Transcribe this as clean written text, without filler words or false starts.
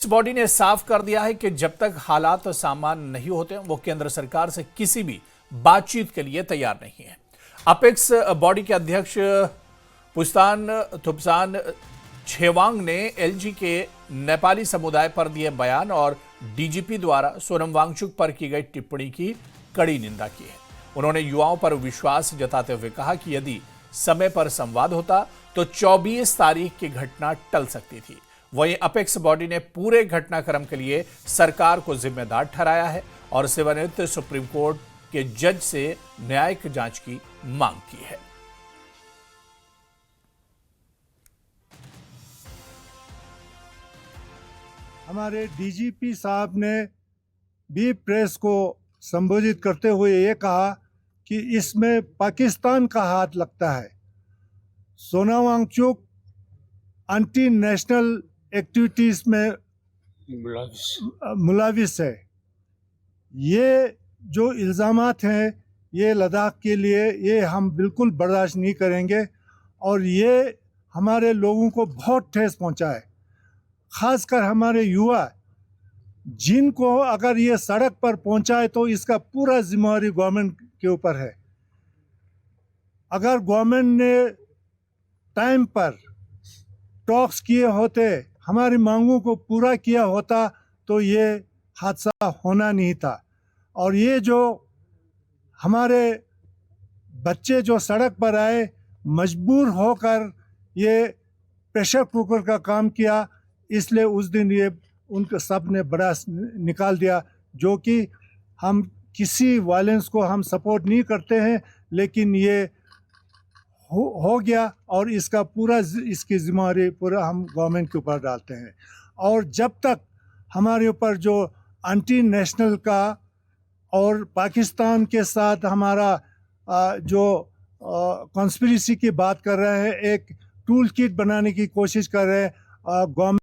इस बॉडी ने साफ कर दिया है कि जब तक हालात सामान्य नहीं होते वो केंद्र सरकार से किसी भी बातचीत के लिए तैयार नहीं है। अपेक्स बॉडी के अध्यक्ष पुस्तान थुप्सान छेवांग ने एलजी के नेपाली समुदाय पर दिए बयान और डीजीपी द्वारा सोनम वांगचुक पर की गई टिप्पणी की कड़ी निंदा की है। उन्होंने युवाओं पर विश्वास जताते हुए कहा कि यदि समय पर संवाद होता तो 24 तारीख की घटना टल सकती थी। वहीं अपेक्स बॉडी ने पूरे घटनाक्रम के लिए सरकार को जिम्मेदार ठहराया है और सेवानिवृत्त सुप्रीम कोर्ट के जज से न्यायिक जांच की मांग की है। हमारे डीजीपी साहब ने भी प्रेस को संबोधित करते हुए ये कहा कि इसमें पाकिस्तान का हाथ लगता है। Sonam Wangchuk anti national activities में मुलविस है। ये जो इल्ज़ामात हैं ये लद्दाख के लिए ये हम बिल्कुल बर्दाश्त नहीं करेंगे और ये हमारे लोगों को बहुत ठेस पहुंचा है। ख़ासकर हमारे युवा जिनको अगर ये सड़क पर पहुंचाए तो इसका पूरा जिम्मेवारी गवर्नमेंट के ऊपर है। अगर गवर्नमेंट ने टाइम पर टॉक्स किए होते, हमारी मांगों को पूरा किया होता तो ये हादसा होना नहीं था। और ये जो हमारे बच्चे जो सड़क पर आए मजबूर होकर ये प्रेशर कुकर का काम किया, इसलिए उस दिन ये उनके सब ने बड़ा निकाल दिया। जो कि हम किसी वायलेंस को हम सपोर्ट नहीं करते हैं, लेकिन ये हो गया और इसका पूरा इसकी जिम्मेवारी पूरा हम गवर्नमेंट के ऊपर डालते हैं। और जब तक हमारे ऊपर जो एंटी नेशनल का और पाकिस्तान के साथ हमारा जो कॉन्स्पिरेसी की बात कर रहे हैं, एक टूल किट बनाने की कोशिश कर रहे हैं गवर्नमेंट